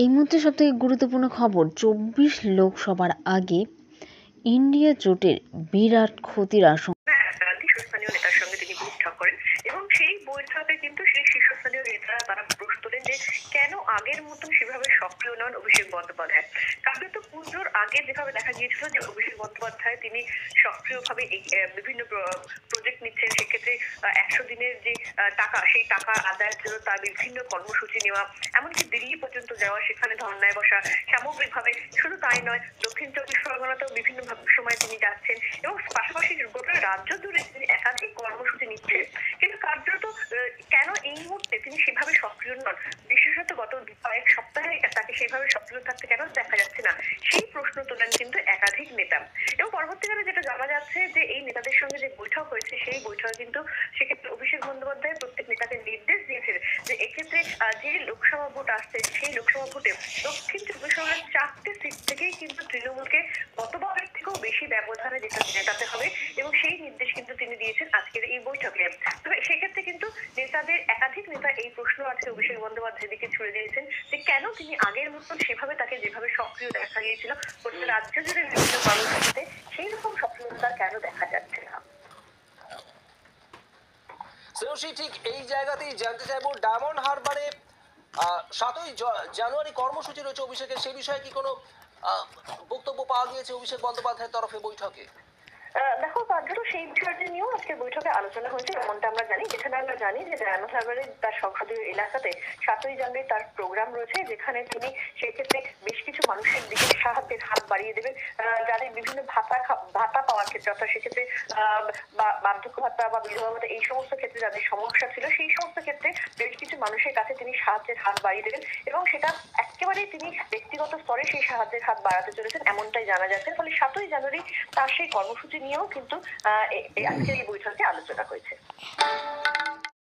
এই মুহূর্তে সবথেকে গুরুত্বপূর্ণ খবর, ২৪ লোকসভার আগে ইন্ডিয়া জোটের বিরাট ক্ষতির আশঙ্কা। শীর্ষস্থানীয় নেতার সঙ্গে তিনি বৈঠক করেন এবং সেই বৈঠকে কিন্তু সেই শীর্ষস্থানীয় নেতারা তারা প্রশ্ন তোলেন যে কেন আগের মতন সেভাবে সক্রিয় নন অভিষেক বন্দ্যোপাধ্যায়। কারণ তো পুজোর আগে যেভাবে দেখা গিয়েছিল যে অভিষেক বন্দ্যোপাধ্যায় তিনি সক্রিয়ভাবে বিভিন্ন প্রজেক্ট নিচ্ছেন, সেক্ষেত্রে ১০০ দিনের যে টাকা, সেই টাকা আদায়ের জন্য তার বিভিন্ন কর্মসূচি নেওয়া, এমনকি দিল্লি পর্যন্ত যাওয়া, সেখানে ধর্নায় বসা, সামগ্রিকভাবে শুধু তাই নয়, দক্ষিণ চব্বিশ পরগনাতেও বিভিন্ন সময় তিনি যাচ্ছেন এবং পাশাপাশি গোটা রাজ্য জুড়ে তিনি একাধিক কর্মসূচি নিচ্ছেন। কিন্তু কার্যত কেন এই মুহূর্তে তিনি সেভাবে সক্রিয় নন, বিশেষত গত কয়েক সপ্তাহে তাকে সেভাবে সক্রিয় থাকতে কেন দেখা যাচ্ছে না, সেই প্রশ্ন তোলেন কিন্তু একাধিক নেতা। এবং পরবর্তীকালে যেটা জানা যাচ্ছে যে এই নেতাদের সঙ্গে যে বৈঠক হয়েছে, সেই বৈঠক কিন্তু সেক্ষেত্রে অভিষেক বন্দ্যোপাধ্যায় প্রত্যেক নেতাকে নির্দেশ দিয়েছে যে এক্ষেত্রে যে লোকসভা ভোট আসছে, সেই লোকসভা ভোটে দক্ষিণ চব্বিশ পরগনার 4টে সিট থেকেই কিন্তু তৃণমূলকে গতবারের থেকেও বেশি ব্যবধানে জেতাতে হবে এবং সেই নির্দেশ কিন্তু তিনি দিয়েছেন আজকের এই বৈঠকে। তবে সেক্ষেত্রে কিন্তু নেতাদের একাধিক নেতা এই প্রশ্ন আজকে অভিষেক বন্দ্যোপাধ্যায়ের দিকে ছুড়ে দিয়েছেন যে কেন তিনি আগের মতন সেভাবে তাকে যেভাবে সক্রিয় দেখা গিয়েছিল গোটা রাজ্য জুড়ে বিভিন্ন কর্মসূচিতে, সেই রকম সক্রিয়তা কেন দেখা যাচ্ছে না। ঠিক এই জায়গাতেই জানতে চাইবো, ডায়মন্ড হারবারে 7ই জানুয়ারি কর্মসূচি রয়েছে অভিষেকের, সেই বিষয়ে কি কোনো বক্তব্য পাওয়া গিয়েছে অভিষেক বন্দ্যোপাধ্যায়ের তরফে বৈঠকে? দেখো, কার্যত সেই বিষয়টি নিয়েও আজকে বৈঠকে আলোচনা হয়েছে। এমনটা আমরা জানি, যেখানে আমরা জানি যে ডায়মন্ড হারবারে তার সংসদীয় এলাকাতে 7ই জানুয়ারি তার প্রোগ্রাম রয়েছে, যেখানে তিনি সেক্ষেত্রে বেশ কিছু মানুষের দিকে সাহায্যের হাত বাড়িয়ে দেবেন, যাদের বিভিন্ন ভাতা পাওয়ার ক্ষেত্রে, অর্থাৎ সেক্ষেত্রে বার্ধক্য ভাতা বা বিধবা ভাতা, এই সমস্ত ক্ষেত্রে যাদের সমস্যা ছিল, সেই সমস্ত ক্ষেত্রে বেশ কিছু মানুষের কাছে তিনি সাহায্যের হাত বাড়িয়ে দেবেন এবং সেটা একেবারেই তিনি ব্যক্তিগত স্তরে সেই সাহায্যের হাত বাড়াতে চলেছেন, এমনটাই জানা যাচ্ছে। ফলে 7ই জানুয়ারি তার সেই কর্মসূচি নিয়েও কিন্তু আজকের এই বৈঠকে আলোচনা হয়েছে।